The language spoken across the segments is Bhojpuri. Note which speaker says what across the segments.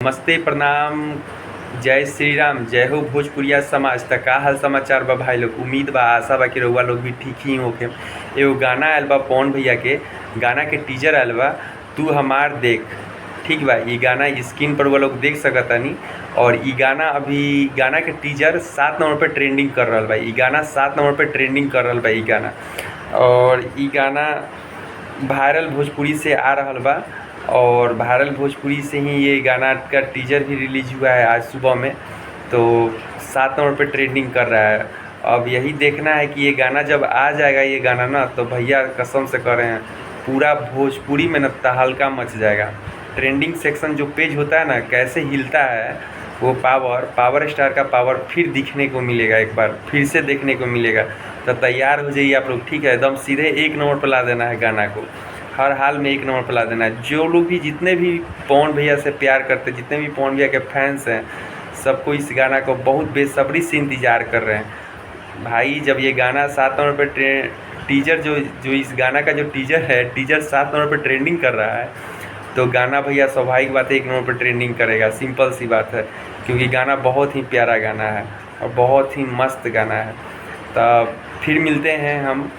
Speaker 1: नमस्ते, प्रणाम, जय श्री राम, जय हो भोजपुरिया समाज। त का हाल समाचार बा भाई लोग। उम्मीद बा, आशा बा कि रउआ लोग भी ठीक ही होखे। एगो गाना आयल बा पवन भैया के, गाना के टीजर आयल बा, तू हमार देख। ठीक बा, ई गाना स्क्रीन पर वो लोग देख सकतानी। और ई गाना अभी गाना के टीजर 7 नंबर पे ट्रेंडिंग कर रहल बा। ई गाना 7 नंबर पे ट्रेंडिंग कर रहल बा ई गाना। और ई गाना वायरल भोजपुरी से आ रहल बा। और वायरल भोजपुरी से ही ये गाना का टीजर भी रिलीज हुआ है आज सुबह में। तो 7 नंबर पे ट्रेंडिंग कर रहा है। अब यही देखना है कि ये गाना जब आ जाएगा, ये गाना ना, तो भैया कसम से कह रहे हैं पूरा भोजपुरी में ना तहलका मच जाएगा। ट्रेंडिंग सेक्शन जो पेज होता है ना, कैसे हिलता है वो पावर स्टार का पावर फिर दिखने को मिलेगा, एक बार फिर से देखने को मिलेगा। तो तैयार हो जाइए आप लोग, ठीक है। एकदम सीधे 1 नंबर पर ला देना है गाना को, हर हाल में 1 नंबर पर ला देना है। जो लोग भी, जितने भी पवन भैया से प्यार करते, जितने भी पवन भैया के फैंस हैं, सबको इस गाना को बहुत बेसब्री से इंतज़ार कर रहे हैं भाई। जब ये गाना 7 नंबर पर टीजर जो इस गाना का जो टीजर है, टीजर 7 नंबर पर ट्रेंडिंग कर रहा है, तो गाना भैया स्वाभाविक बात है 1 नंबर पर ट्रेंडिंग करेगा। सिंपल सी बात है, क्योंकि गाना बहुत ही प्यारा गाना है और बहुत ही मस्त गाना है। तब फिर मिलते हैं हम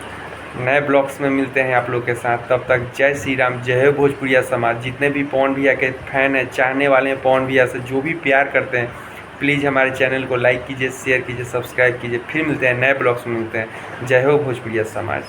Speaker 1: नए ब्लॉग्स में, मिलते हैं आप लोग के साथ। तब तक जय श्री राम, जय हो भोजपुरिया समाज। जितने भी पवन भैया के फैन हैं, चाहने वाले हैं पवन भैया से, जो भी प्यार करते हैं, प्लीज़ हमारे चैनल को लाइक कीजिए, शेयर कीजिए, सब्सक्राइब कीजिए। फिर मिलते हैं नए ब्लॉग्स में, मिलते हैं। जय हो भोजपुरिया समाज।